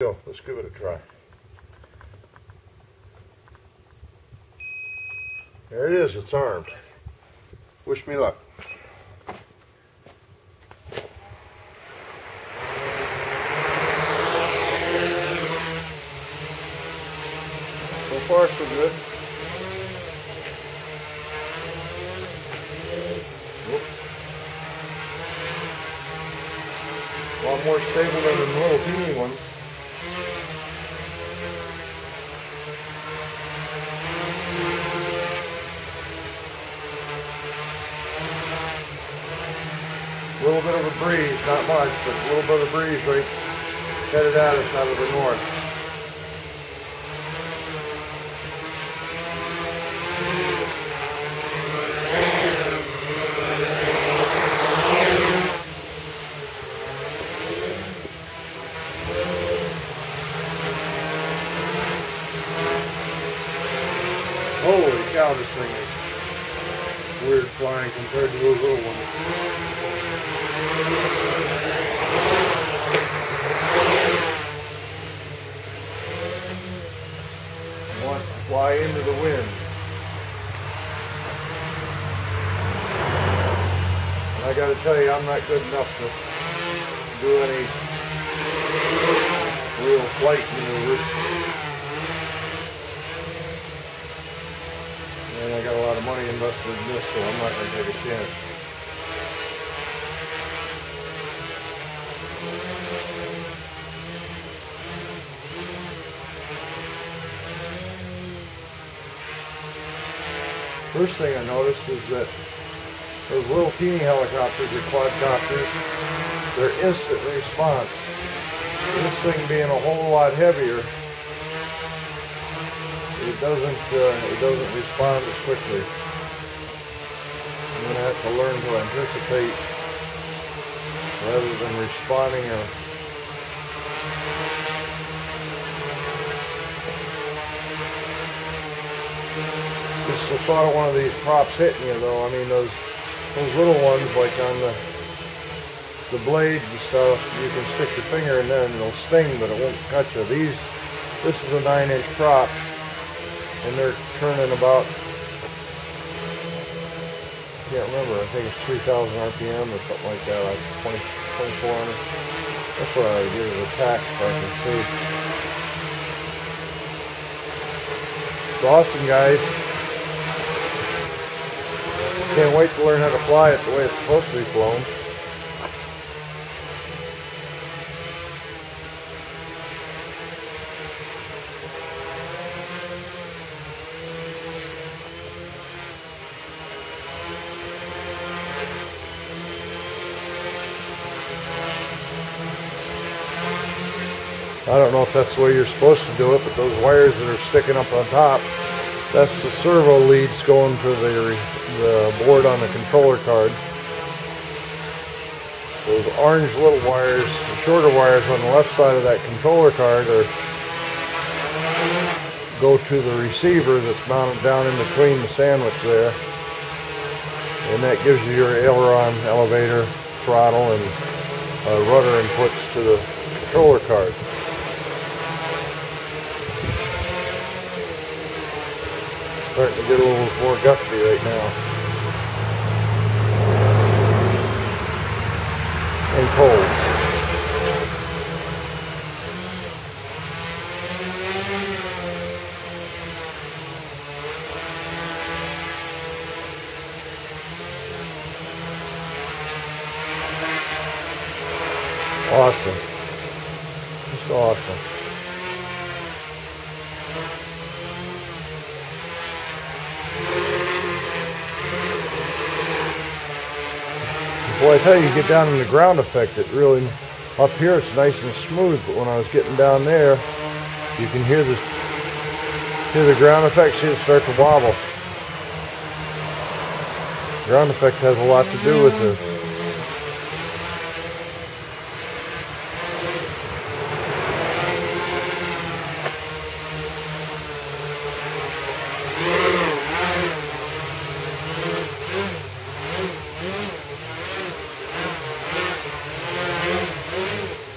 Go, let's give it a try. There it is, it's armed. Wish me luck. So far, so good. A lot more stable than the little teeny one. A little bit of a breeze, not much, but a little bit of a breeze right headed at us out of the north. Holy cow, this thing is weird flying compared to those little ones. Want to fly into the wind. And I gotta tell you, I'm not good enough to do any real flight maneuvers. And I got a lot of money invested in this, so I'm not going to take a chance. First thing I noticed is that those little teeny helicopters or quadcopters, they're instant response. This thing being a whole lot heavier, it doesn't respond as quickly. I'm going to have to learn to anticipate rather than responding. It's the thought of one of these props hitting you, though. I mean, those little ones, like on the blades and stuff, you can stick your finger in there and it'll sting, but it won't cut you. This is a 9-inch prop. And they're turning about, I can't remember, I think it's 3,000 RPM or something like that, like 2400. That's what I would give it a tax if I can see. It's awesome, guys. Can't wait to learn how to fly it the way it's supposed to be flown. I don't know if that's the way you're supposed to do it, but those wires that are sticking up on top, that's the servo leads going to the board on the controller card. Those orange little wires, the shorter wires on the left side of that controller card go to the receiver that's mounted down in between the sandwich there. And that gives you your aileron, elevator, throttle, and rudder inputs to the controller card. Starting to get a little more gusty right now. And cold. Awesome. Just awesome. Boy, I tell you, you get down in the ground effect, it really, up here it's nice and smooth, but when I was getting down there, you can hear the ground effect, see it start to wobble. Ground effect has a lot to do with this.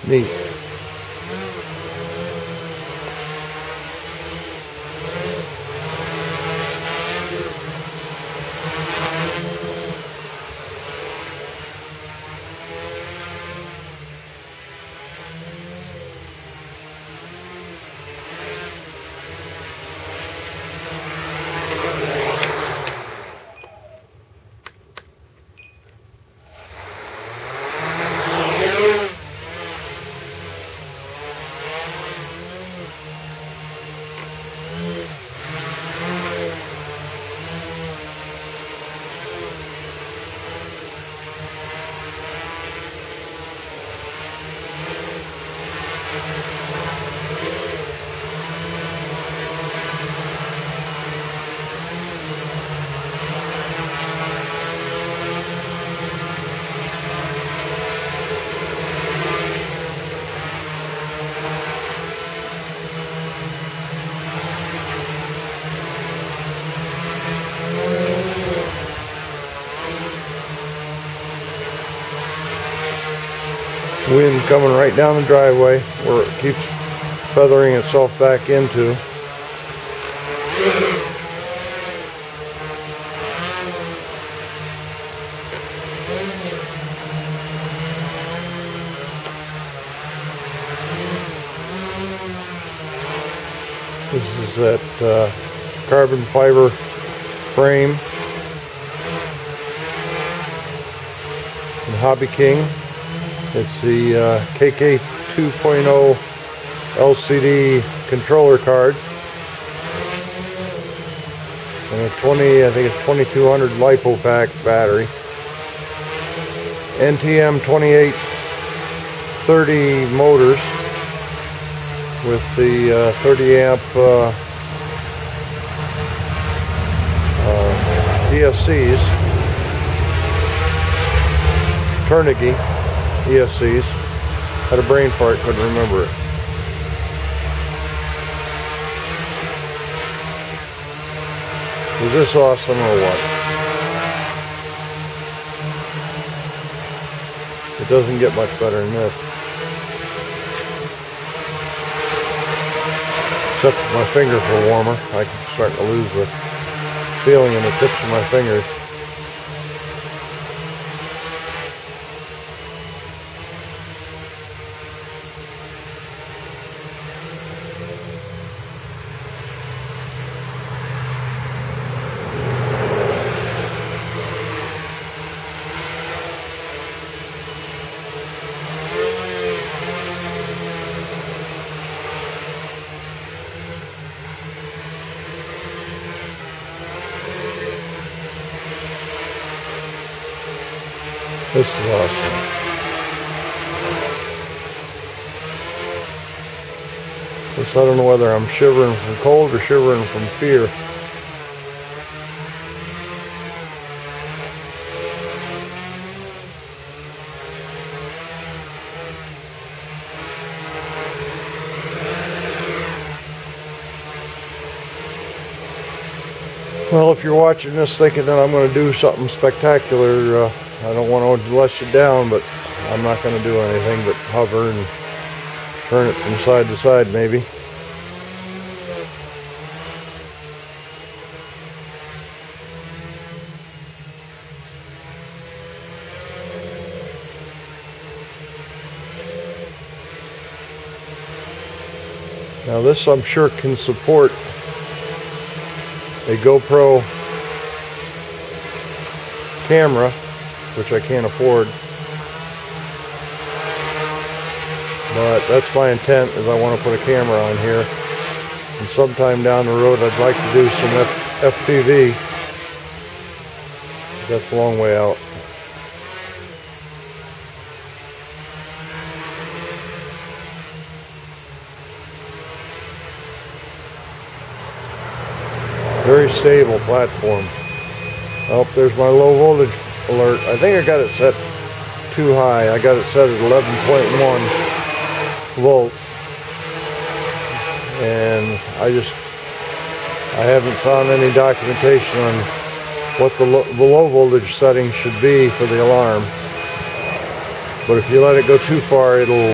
Neat. coming right down the driveway where it keeps feathering itself back into. This is that carbon fiber frame from Hobbyking. It's the KK2.0 LCD controller card. And a I think it's 2200 LiPo pack battery. NTM 2830 motors with the 30 amp ESCs, Turnigy ESCs. Had a brain fart, couldn't remember it. Is this awesome or what? It doesn't get much better than this. Except my fingers were warmer. I'm starting to lose the feeling in the tips of my fingers. This is awesome. Just I don't know whether I'm shivering from cold or shivering from fear. Well, if you're watching this thinking that I'm going to do something spectacular, I don't want to let you down, but I'm not going to do anything but hover and turn it from side to side maybe. Now this I'm sure can support a GoPro camera, which I can't afford, but that's my intent, is I want to put a camera on here, and sometime down the road I'd like to do some FPV. That's a long way out. Very stable platform. Oh, there's my low voltage alert. I think I got it set too high. I got it set at 11.1 volts. And I haven't found any documentation on what the low voltage setting should be for the alarm. But if you let it go too far, it'll